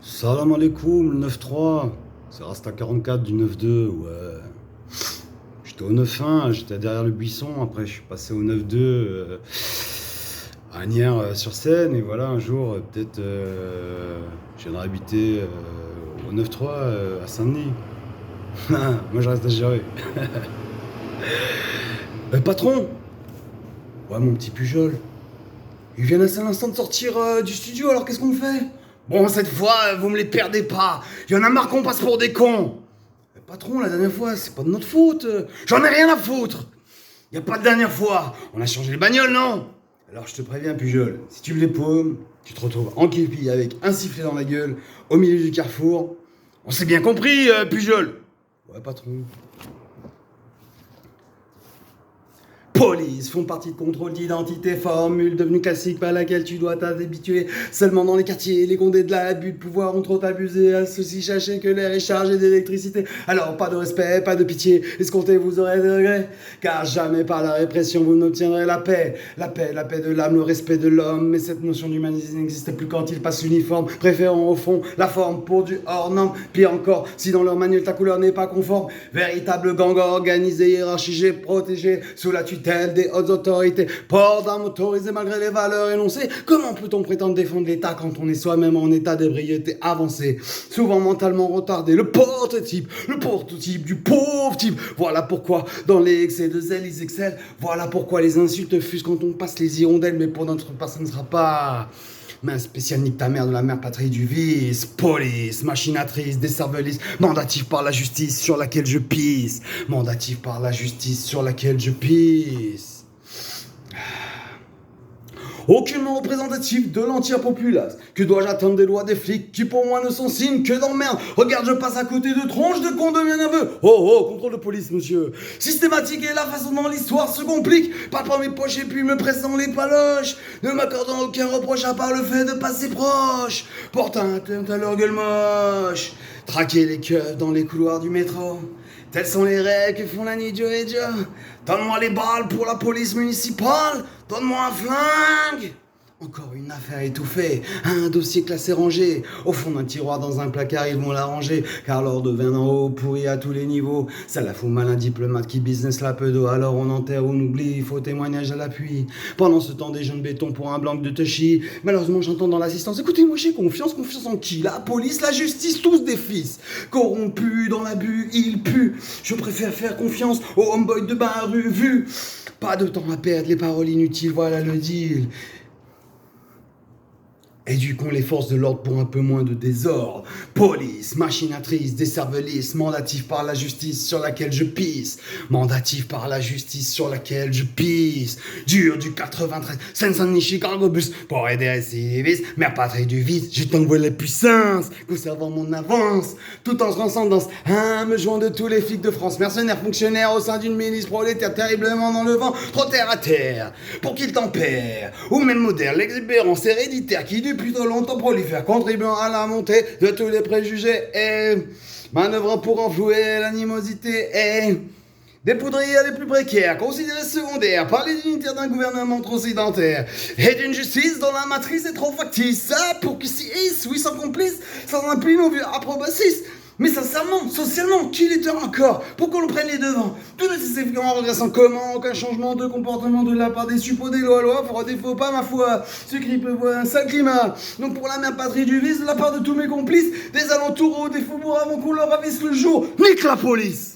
Salam alaikum, le 9-3. C'est Rasta 44 du 9-2, ouais. J'étais au 9-1, j'étais derrière le buisson, après je suis passé au 9-2 à Agnières-sur-Seine, et voilà, un jour, peut-être, je viendrai habiter au 9-3 à Saint-Denis. Moi je reste à gérer. Patron! Ouais, mon petit Pujol. Il vient à l'instant de sortir du studio, alors qu'est-ce qu'on fait? Bon, cette fois, vous me les perdez pas. Il y en a marre qu'on passe pour des cons. Mais patron, la dernière fois, c'est pas de notre faute. J'en ai rien à foutre. Y a pas de dernière fois. On a changé les bagnoles, non? Alors je te préviens, Pujol, si tu me les paumes, tu te retrouves en képi avec un sifflet dans la gueule, au milieu du carrefour. On s'est bien compris, Pujol. Ouais, patron. Police font partie de contrôle d'identité, formule devenue classique par laquelle tu dois t'habituer. Seulement dans les quartiers, les condés de l'abus de pouvoir ont trop abusé, à ceci sachez que l'air est chargé d'électricité. Alors pas de respect, pas de pitié, escomptez vous aurez des regrets, car jamais par la répression vous n'obtiendrez la paix. La paix de l'âme, le respect de l'homme, mais cette notion d'humanisme n'existe plus quand ils passent uniforme, préférant au fond la forme pour du hors norme. Pire encore, si dans leur manuel ta couleur n'est pas conforme, véritable gang organisé, hiérarchisé, protégé, sous la tutelle des hautes autorités, port d'armes autorisées malgré les valeurs énoncées. Comment peut-on prétendre défendre l'État quand on est soi-même en état d'ébriété avancée, souvent mentalement retardé, le prototype du pauvre type. Voilà pourquoi dans les excès de zèle ils excellent. Voilà pourquoi les insultes fusent quand on passe les hirondelles, mais pour notre part ça ne sera pas. Main spéciale nique ta mère de la mère patrie du vice. Police, machinatrice, décervelisse, mandatif par la justice sur laquelle je pisse. Mandatif par la justice sur laquelle je pisse. Aucunement représentatif de l'entière populace. Que dois-je attendre des lois des flics qui pour moi ne sont signes que d'emmerde? Regarde, je passe à côté de tronches de cons de bien nerveux. Oh, contrôle de police, monsieur. Systématique et la façon dont l'histoire se complique. Pas par mes poches et puis me pressant les paloches. Ne m'accordant aucun reproche à part le fait de passer proche. Porte un atteinte à leur gueule moche. Traquer les keufs dans les couloirs du métro. Telles sont les règles que font la nuit Joe et Joe. Donne-moi les balles pour la police municipale. Donne-moi un flingue. Encore une affaire étouffée, un dossier classé rangé. Au fond d'un tiroir dans un placard, ils vont l'arranger. Car l'ordre vient d'en haut, pourri à tous les niveaux. Ça la fout mal un diplomate qui business la peu d'eau. Alors on enterre ou on oublie, il faut témoignage à l'appui. Pendant ce temps, des jeunes béton pour un blanc de Toshi. Malheureusement, j'entends dans l'assistance. Écoutez, moi j'ai confiance en qui? La police, la justice, tous des fils. Corrompus dans l'abus, ils puent. Je préfère faire confiance aux homeboys de bain vu. Pas de temps à perdre, les paroles inutiles, voilà le deal. Éduquons les forces de l'ordre pour un peu moins de désordre. Police, machinatrice, décervelisse, mandatif par la justice sur laquelle je pisse. Mandatif par la justice sur laquelle je pisse. Dur du 93, Seine-Saint-Denis, Chicago bus. Pour aider à récidivistes, mère patrie du vice, je t'envoie la puissance, conservant mon avance, tout en transcendance. Me joint de tous les flics de France, mercenaires, fonctionnaires au sein d'une milice prolétaire terriblement dans le vent, trop terre à terre, pour qu'ils tempèrent. Ou même moderne, l'exubérance héréditaire qui depuis trop longtemps prolifère, contribuant à la montée de tous les préjugés et manœuvrant pour enflouer l'animosité et des poudrières les plus précaires, considérés secondaires par les unitaires d'un gouvernement trop sédentaire et d'une justice dont la matrice est trop factice. Ça, pour qu'ils s'y hissent, oui, sans complice, sans un pli non vieux approbacis. Mais sincèrement, socialement, qu'il était encore pour qu'on le prenne les devants. Tout ne s'expliquant en redressant comment aucun changement de comportement de la part des suppôts des lois fera défaut pas ma foi. Ce qui peut voir un sale climat. Donc pour la mère patrie du vice, de la part de tous mes complices, des alentours ou des faubourgs avant qu'on leur ravisse le jour, nique la police.